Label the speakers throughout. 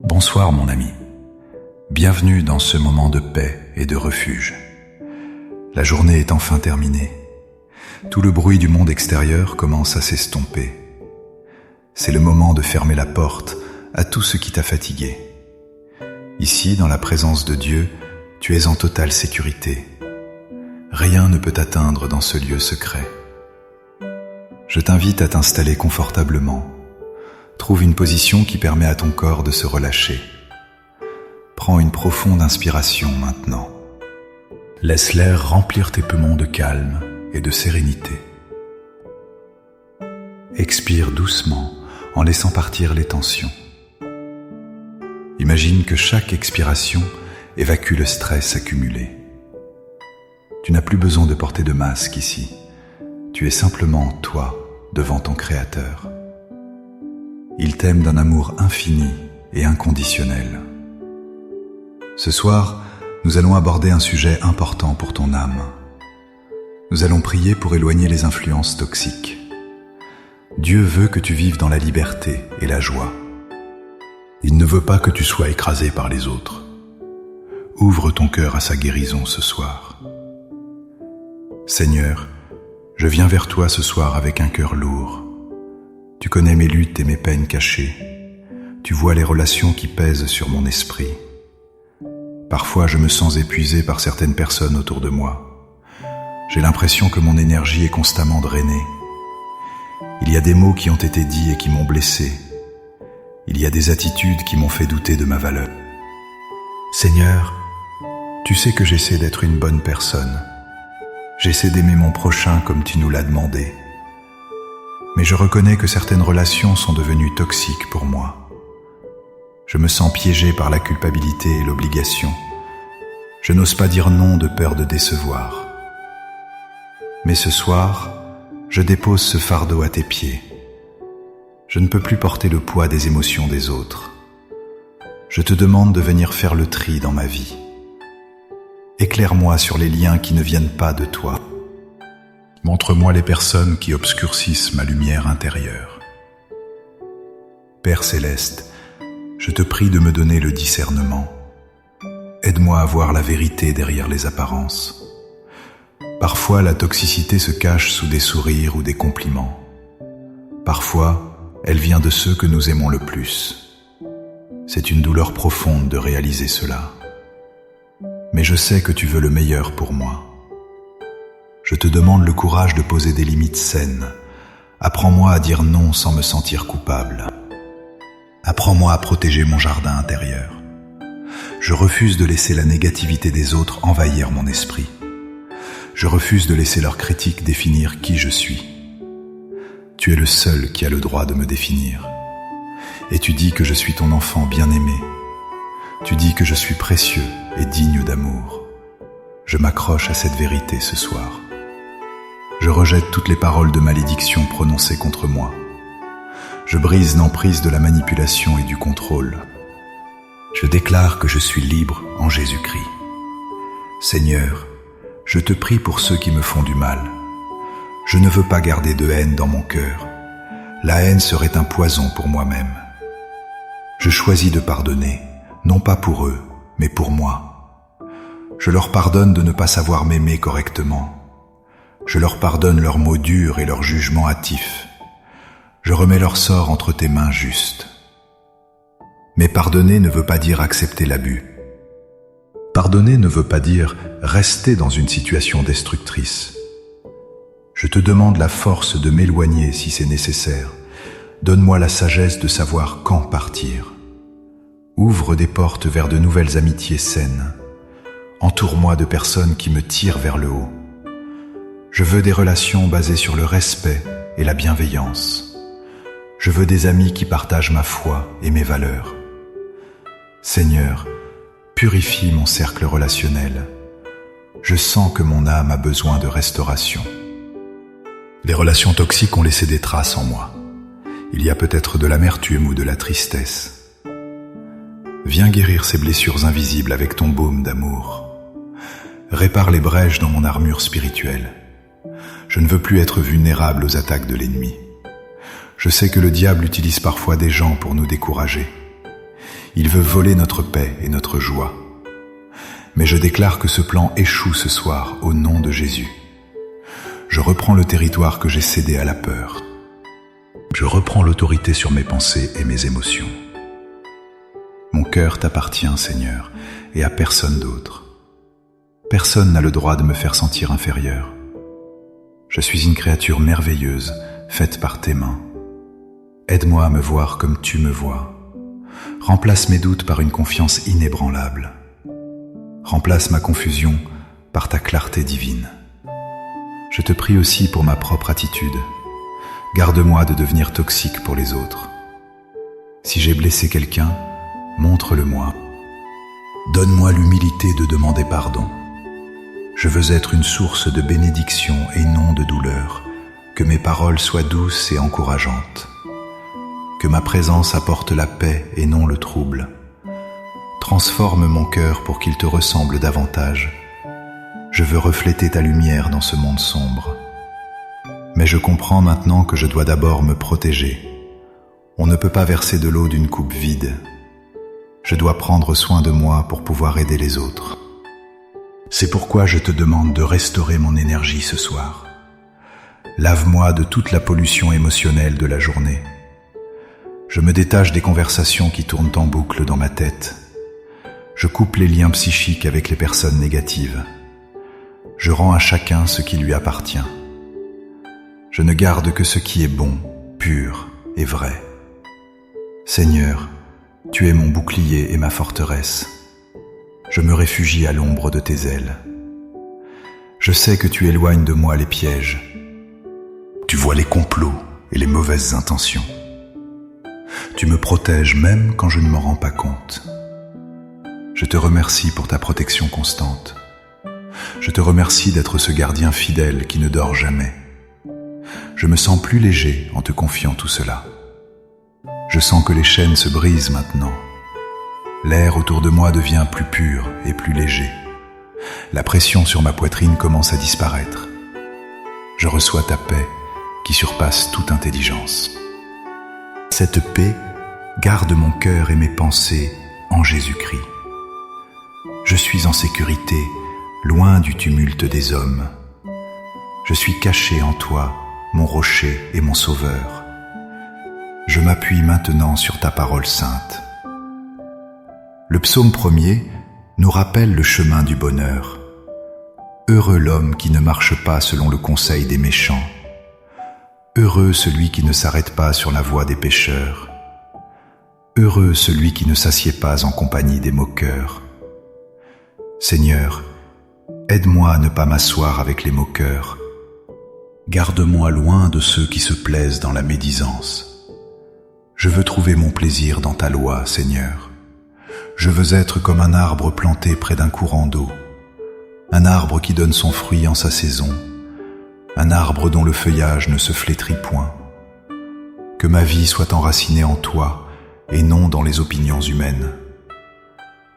Speaker 1: Bonsoir mon ami, bienvenue dans ce moment de paix et de refuge. La journée est enfin terminée. Tout le bruit du monde extérieur commence à s'estomper. C'est le moment de fermer la porte à tout ce qui t'a fatigué. Ici, dans la présence de Dieu, tu es en totale sécurité. Rien ne peut t'atteindre dans ce lieu secret. Je t'invite à t'installer confortablement. Trouve une position qui permet à ton corps de se relâcher. Prends une profonde inspiration maintenant. Laisse l'air remplir tes poumons de calme et de sérénité. Expire doucement en laissant partir les tensions. Imagine que chaque expiration évacue le stress accumulé. Tu n'as plus besoin de porter de masque ici. Tu es simplement toi devant ton Créateur. Il t'aime d'un amour infini et inconditionnel. Ce soir, nous allons aborder un sujet important pour ton âme. Nous allons prier pour éloigner les influences toxiques. Dieu veut que tu vives dans la liberté et la joie. Il ne veut pas que tu sois écrasé par les autres. Ouvre ton cœur à sa guérison ce soir. Seigneur, je viens vers toi ce soir avec un cœur lourd. Tu connais mes luttes et mes peines cachées. Tu vois les relations qui pèsent sur mon esprit. Parfois, je me sens épuisé par certaines personnes autour de moi. J'ai l'impression que mon énergie est constamment drainée. Il y a des mots qui ont été dits et qui m'ont blessé. Il y a des attitudes qui m'ont fait douter de ma valeur. Seigneur, tu sais que j'essaie d'être une bonne personne. J'essaie d'aimer mon prochain comme tu nous l'as demandé. Mais je reconnais que certaines relations sont devenues toxiques pour moi. Je me sens piégé par la culpabilité et l'obligation. Je n'ose pas dire non de peur de décevoir. Mais ce soir, je dépose ce fardeau à tes pieds. Je ne peux plus porter le poids des émotions des autres. Je te demande de venir faire le tri dans ma vie. Éclaire-moi sur les liens qui ne viennent pas de toi. Montre-moi les personnes qui obscurcissent ma lumière intérieure. Père céleste, je te prie de me donner le discernement. Aide-moi à voir la vérité derrière les apparences. Parfois, la toxicité se cache sous des sourires ou des compliments. Parfois, elle vient de ceux que nous aimons le plus. C'est une douleur profonde de réaliser cela. Mais je sais que tu veux le meilleur pour moi. Je te demande le courage de poser des limites saines. Apprends-moi à dire non sans me sentir coupable. Apprends-moi à protéger mon jardin intérieur. Je refuse de laisser la négativité des autres envahir mon esprit. Je refuse de laisser leurs critiques définir qui je suis. Tu es le seul qui a le droit de me définir. Et tu dis que je suis ton enfant bien-aimé. Tu dis que je suis précieux et digne d'amour. Je m'accroche à cette vérité ce soir. Je rejette toutes les paroles de malédiction prononcées contre moi. Je brise l'emprise de la manipulation et du contrôle. Je déclare que je suis libre en Jésus-Christ. Seigneur, je te prie pour ceux qui me font du mal. Je ne veux pas garder de haine dans mon cœur. La haine serait un poison pour moi-même. Je choisis de pardonner, non pas pour eux, mais pour moi. Je leur pardonne de ne pas savoir m'aimer correctement. Je leur pardonne leurs mots durs et leurs jugements hâtifs. Je remets leur sort entre tes mains justes. Mais pardonner ne veut pas dire accepter l'abus. Pardonner ne veut pas dire rester dans une situation destructrice. Je te demande la force de m'éloigner si c'est nécessaire. Donne-moi la sagesse de savoir quand partir. Ouvre des portes vers de nouvelles amitiés saines. Entoure-moi de personnes qui me tirent vers le haut. Je veux des relations basées sur le respect et la bienveillance. Je veux des amis qui partagent ma foi et mes valeurs. Seigneur, purifie mon cercle relationnel. Je sens que mon âme a besoin de restauration. Les relations toxiques ont laissé des traces en moi. Il y a peut-être de l'amertume ou de la tristesse. Viens guérir ces blessures invisibles avec ton baume d'amour. Répare les brèches dans mon armure spirituelle. Je ne veux plus être vulnérable aux attaques de l'ennemi. Je sais que le diable utilise parfois des gens pour nous décourager. Il veut voler notre paix et notre joie. Mais je déclare que ce plan échoue ce soir au nom de Jésus. Je reprends le territoire que j'ai cédé à la peur. Je reprends l'autorité sur mes pensées et mes émotions. Mon cœur t'appartient, Seigneur, et à personne d'autre. Personne n'a le droit de me faire sentir inférieur. Je suis une créature merveilleuse, faite par tes mains. Aide-moi à me voir comme tu me vois. Remplace mes doutes par une confiance inébranlable. Remplace ma confusion par ta clarté divine. Je te prie aussi pour ma propre attitude. Garde-moi de devenir toxique pour les autres. Si j'ai blessé quelqu'un, montre-le-moi. Donne-moi l'humilité de demander pardon. Je veux être une source de bénédiction et non de douleur. Que mes paroles soient douces et encourageantes. Que ma présence apporte la paix et non le trouble. Transforme mon cœur pour qu'il te ressemble davantage. Je veux refléter ta lumière dans ce monde sombre. Mais je comprends maintenant que je dois d'abord me protéger. On ne peut pas verser de l'eau d'une coupe vide. Je dois prendre soin de moi pour pouvoir aider les autres. C'est pourquoi je te demande de restaurer mon énergie ce soir. Lave-moi de toute la pollution émotionnelle de la journée. Je me détache des conversations qui tournent en boucle dans ma tête. Je coupe les liens psychiques avec les personnes négatives. Je rends à chacun ce qui lui appartient. Je ne garde que ce qui est bon, pur et vrai. Seigneur, tu es mon bouclier et ma forteresse. Je me réfugie à l'ombre de tes ailes. Je sais que tu éloignes de moi les pièges. Tu vois les complots et les mauvaises intentions. Tu me protèges même quand je ne m'en rends pas compte. Je te remercie pour ta protection constante. Je te remercie d'être ce gardien fidèle qui ne dort jamais. Je me sens plus léger en te confiant tout cela. Je sens que les chaînes se brisent maintenant. L'air autour de moi devient plus pur et plus léger. La pression sur ma poitrine commence à disparaître. Je reçois ta paix qui surpasse toute intelligence. Cette paix garde mon cœur et mes pensées en Jésus-Christ. Je suis en sécurité, loin du tumulte des hommes. Je suis caché en toi, mon rocher et mon sauveur. Je m'appuie maintenant sur ta parole sainte. Le psaume 1er nous rappelle le chemin du bonheur. Heureux l'homme qui ne marche pas selon le conseil des méchants. Heureux celui qui ne s'arrête pas sur la voie des pécheurs. Heureux celui qui ne s'assied pas en compagnie des moqueurs. Seigneur, aide-moi à ne pas m'asseoir avec les moqueurs. Garde-moi loin de ceux qui se plaisent dans la médisance. Je veux trouver mon plaisir dans ta loi, Seigneur. Je veux être comme un arbre planté près d'un courant d'eau, un arbre qui donne son fruit en sa saison, un arbre dont le feuillage ne se flétrit point. Que ma vie soit enracinée en toi et non dans les opinions humaines.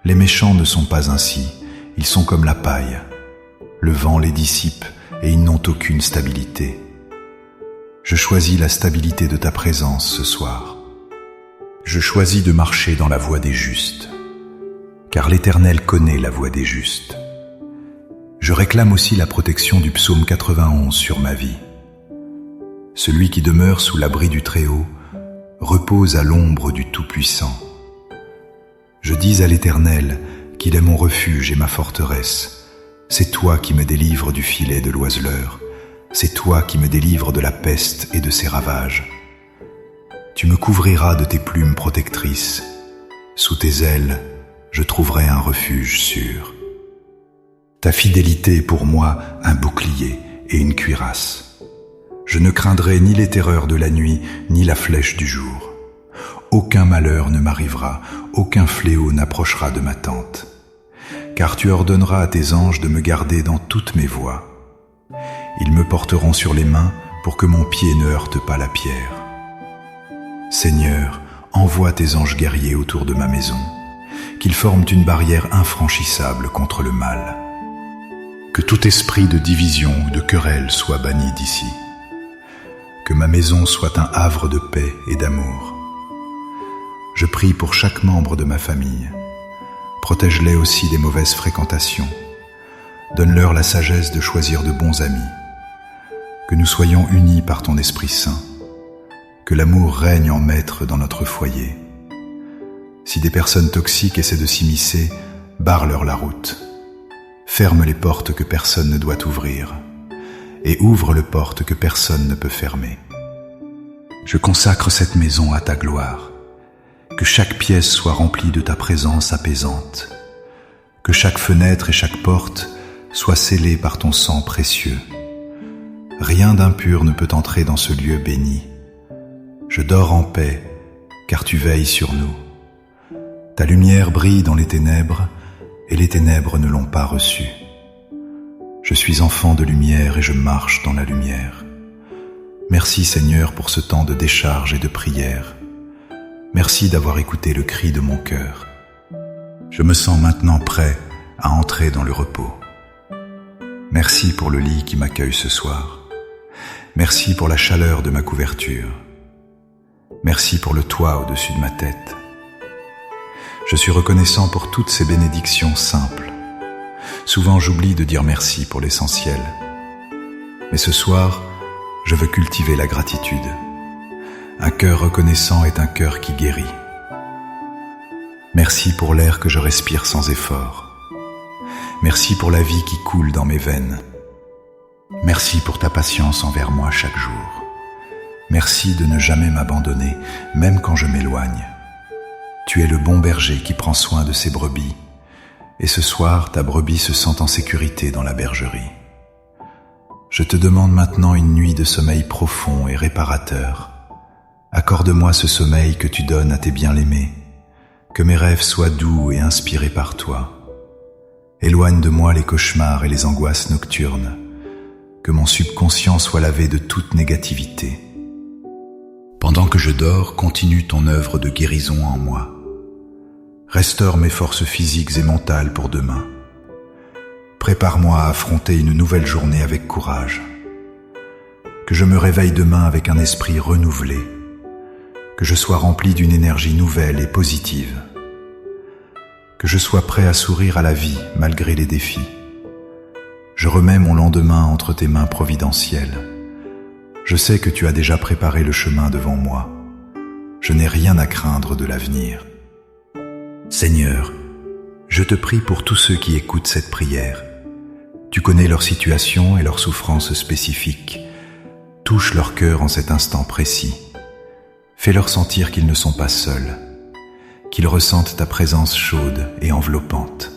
Speaker 1: Les méchants ne sont pas ainsi, ils sont comme la paille. Le vent les dissipe et ils n'ont aucune stabilité. Je choisis la stabilité de ta présence ce soir. Je choisis de marcher dans la voie des justes, car l'Éternel connaît la voie des justes. Je réclame aussi la protection du psaume 91 sur ma vie. Celui qui demeure sous l'abri du Très-Haut repose à l'ombre du Tout-Puissant. Je dis à l'Éternel qu'il est mon refuge et ma forteresse. C'est toi qui me délivres du filet de l'oiseleur. C'est toi qui me délivres de la peste et de ses ravages. Tu me couvriras de tes plumes protectrices. Sous tes ailes, je trouverai un refuge sûr. Ta fidélité est pour moi un bouclier et une cuirasse. Je ne craindrai ni les terreurs de la nuit, ni la flèche du jour. Aucun malheur ne m'arrivera, aucun fléau n'approchera de ma tente. Car tu ordonneras à tes anges de me garder dans toutes mes voies. Ils me porteront sur les mains pour que mon pied ne heurte pas la pierre. Seigneur, envoie tes anges guerriers autour de ma maison, qu'ils forment une barrière infranchissable contre le mal. Que tout esprit de division ou de querelle soit banni d'ici. Que ma maison soit un havre de paix et d'amour. Je prie pour chaque membre de ma famille. Protège-les aussi des mauvaises fréquentations. Donne-leur la sagesse de choisir de bons amis. Que nous soyons unis par ton Esprit Saint. Que l'amour règne en maître dans notre foyer. Si des personnes toxiques essaient de s'immiscer, barre-leur la route. Ferme les portes que personne ne doit ouvrir. Et ouvre les portes que personne ne peut fermer. Je consacre cette maison à ta gloire. Que chaque pièce soit remplie de ta présence apaisante. Que chaque fenêtre et chaque porte soient scellées par ton sang précieux. Rien d'impur ne peut entrer dans ce lieu béni. Je dors en paix, car tu veilles sur nous. Ta lumière brille dans les ténèbres, et les ténèbres ne l'ont pas reçue. Je suis enfant de lumière et je marche dans la lumière. Merci Seigneur pour ce temps de décharge et de prière. Merci d'avoir écouté le cri de mon cœur. Je me sens maintenant prêt à entrer dans le repos. Merci pour le lit qui m'accueille ce soir. Merci pour la chaleur de ma couverture. Merci pour le toit au-dessus de ma tête. Je suis reconnaissant pour toutes ces bénédictions simples. Souvent j'oublie de dire merci pour l'essentiel. Mais ce soir, je veux cultiver la gratitude. Un cœur reconnaissant est un cœur qui guérit. Merci pour l'air que je respire sans effort. Merci pour la vie qui coule dans mes veines. Merci pour ta patience envers moi chaque jour. Merci de ne jamais m'abandonner, même quand je m'éloigne. Tu es le bon berger qui prend soin de ses brebis. Et ce soir, ta brebis se sent en sécurité dans la bergerie. Je te demande maintenant une nuit de sommeil profond et réparateur. Accorde-moi ce sommeil que tu donnes à tes bien-aimés. Que mes rêves soient doux et inspirés par toi. Éloigne de moi les cauchemars et les angoisses nocturnes. Que mon subconscient soit lavé de toute négativité. Pendant que je dors, continue ton œuvre de guérison en moi. Restaure mes forces physiques et mentales pour demain. Prépare-moi à affronter une nouvelle journée avec courage. Que je me réveille demain avec un esprit renouvelé. Que je sois rempli d'une énergie nouvelle et positive. Que je sois prêt à sourire à la vie malgré les défis. Je remets mon lendemain entre tes mains providentielles. Je sais que tu as déjà préparé le chemin devant moi. Je n'ai rien à craindre de l'avenir. Seigneur, je te prie pour tous ceux qui écoutent cette prière. Tu connais leur situation et leurs souffrances spécifiques. Touche leur cœur en cet instant précis. Fais-leur sentir qu'ils ne sont pas seuls, qu'ils ressentent ta présence chaude et enveloppante.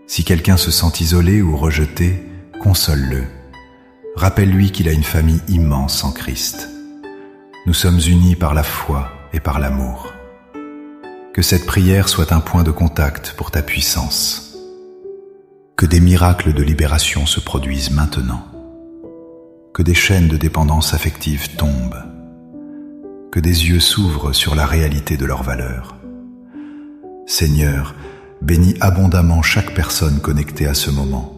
Speaker 1: Si quelqu'un se sent isolé ou rejeté, console-le. Rappelle-lui qu'il a une famille immense en Christ. Nous sommes unis par la foi et par l'amour. Que cette prière soit un point de contact pour ta puissance. Que des miracles de libération se produisent maintenant. Que des chaînes de dépendance affective tombent. Que des yeux s'ouvrent sur la réalité de leur valeur. Seigneur, bénis abondamment chaque personne connectée à ce moment.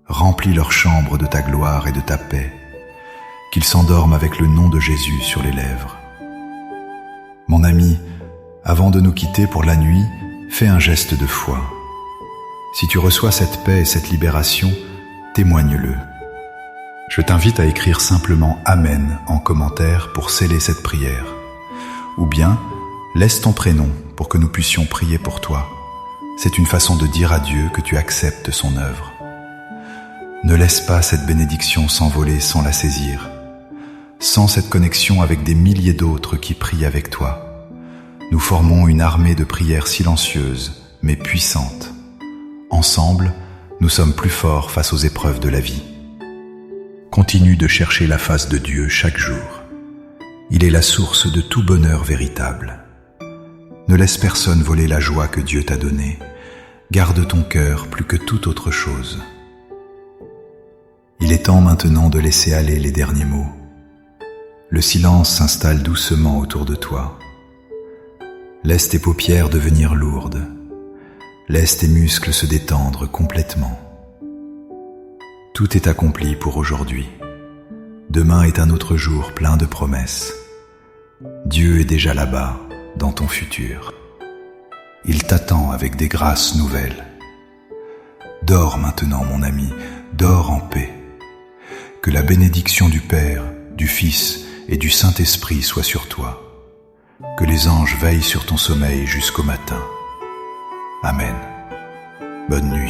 Speaker 1: Remplis leur chambre de ta gloire et de ta paix, qu'ils s'endorment avec le nom de Jésus sur les lèvres. Mon ami, avant de nous quitter pour la nuit, fais un geste de foi. Si tu reçois cette paix et cette libération, témoigne-le. Je t'invite à écrire simplement Amen en commentaire pour sceller cette prière. Ou bien, laisse ton prénom pour que nous puissions prier pour toi. C'est une façon de dire à Dieu que tu acceptes son œuvre. Ne laisse pas cette bénédiction s'envoler sans la saisir. Sans cette connexion avec des milliers d'autres qui prient avec toi, nous formons une armée de prières silencieuses, mais puissantes. Ensemble, nous sommes plus forts face aux épreuves de la vie. Continue de chercher la face de Dieu chaque jour. Il est la source de tout bonheur véritable. Ne laisse personne voler la joie que Dieu t'a donnée. Garde ton cœur plus que toute autre chose. Il est temps maintenant de laisser aller les derniers mots. Le silence s'installe doucement autour de toi. Laisse tes paupières devenir lourdes. Laisse tes muscles se détendre complètement. Tout est accompli pour aujourd'hui. Demain est un autre jour plein de promesses. Dieu est déjà là-bas, dans ton futur. Il t'attend avec des grâces nouvelles. Dors maintenant, mon ami, dors en paix. Que la bénédiction du Père, du Fils et du Saint-Esprit soit sur toi. Que les anges veillent sur ton sommeil jusqu'au matin. Amen. Bonne nuit.